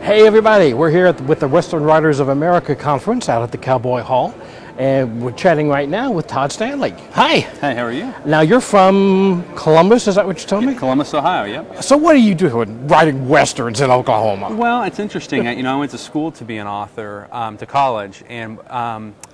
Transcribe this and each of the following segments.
Hey everybody, we're here with the Western Writers of America conference out at the Cowboy Hall, and we're chatting right now with Todd Stanley. Hi. Hey, how are you? Now you're from Columbus, is that what you told me? Columbus, Ohio, yep. So what do you do writing westerns in Oklahoma? Well, it's interesting. I went to school to be an author, to college, and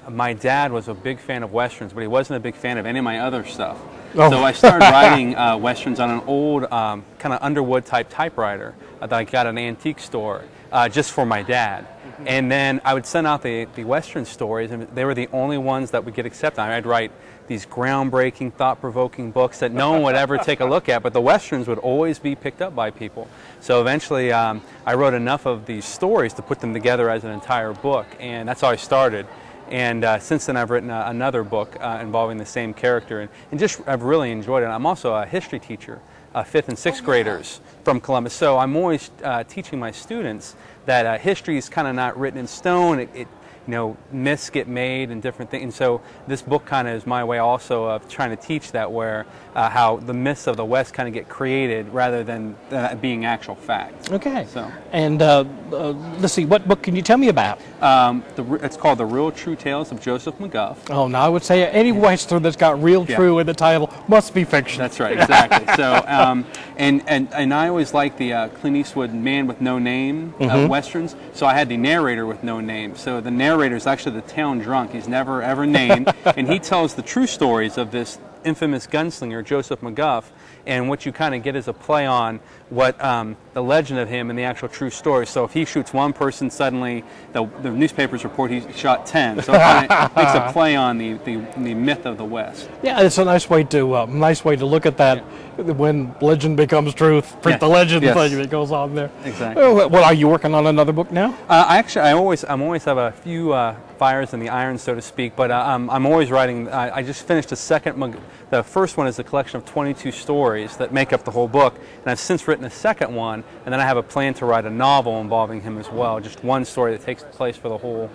my dad was a big fan of westerns, but he wasn't a big fan of any of my other stuff. Oh. So I started writing westerns on an old kind of Underwood type typewriter that I got at an antique store just for my dad. And then I would send out the Western stories, and they were the only ones that would get accepted. I'd write these groundbreaking, thought-provoking books that no one would ever take a look at, but the Westerns would always be picked up by people. So eventually I wrote enough of these stories to put them together as an entire book, and that's how I started. And since then I've written another book involving the same character, and just I've really enjoyed it. I'm also a history teacher, 5th and 6th graders from Columbus, so I'm always teaching my students that history is kind of not written in stone. Myths get made and different things, and so this book kind of is my way also of trying to teach that, where how the myths of the West kind of get created rather than being actual facts. Okay. So, and let's see, what book can you tell me about? It's called The Real True Tales of Joseph McGuff. Oh, now I would say any Western that's got real true in the title must be fiction. That's right, exactly. So, and I always like the Clint Eastwood Man with No Name Westerns, so I had the narrator with no name. So the narrator is actually the town drunk. He's never ever named, and he tells the true stories of this infamous gunslinger, Joseph McGuff, and what you kind of get is a play on what the legend of him and the actual true story. So if he shoots one person, suddenly the newspapers report he shot 10. So it kind of makes a play on the myth of the West. Yeah, it's a nice way to look at that. When legend becomes truth, print the legend thing that goes on there. Exactly. Well, are you working on another book now? I always have a few fires in the iron, so to speak. But I'm always writing. I just finished the first one is a collection of 22 stories that make up the whole book, and I've since written a second one, and then I have a plan to write a novel involving him as well. Just one story that takes place for the whole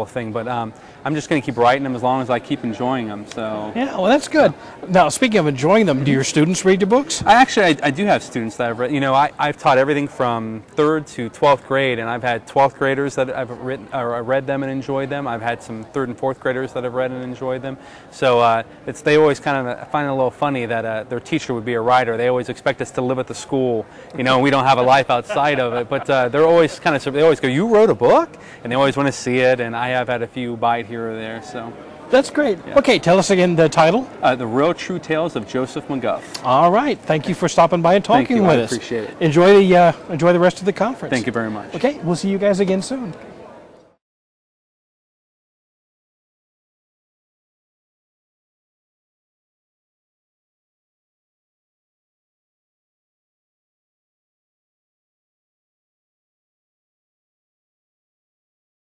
thing. But I'm just going to keep writing them as long as I keep enjoying them. So yeah, well, that's good. Now, speaking of enjoying them, do your students read your books? I do have students that I've read. I've taught everything from 3rd to 12th grade, and I've had 12th graders that I've read them and enjoyed them. I've had some 3rd and 4th graders that have read and enjoyed them. So they always kind of find it a little funny that their teacher would be a writer. They always expect us to live at the school. We don't have a life outside of it. But they're always they always go, "You wrote a book?" And they always want to see it. And I have had a few bite here or there. So that's great. Yeah. Okay, tell us again the title. The Real True Tales of Joseph McGuff. All right. Thank you for stopping by and talking with us. I appreciate it. Enjoy the rest of the conference. Thank you very much. Okay, we'll see you guys again soon.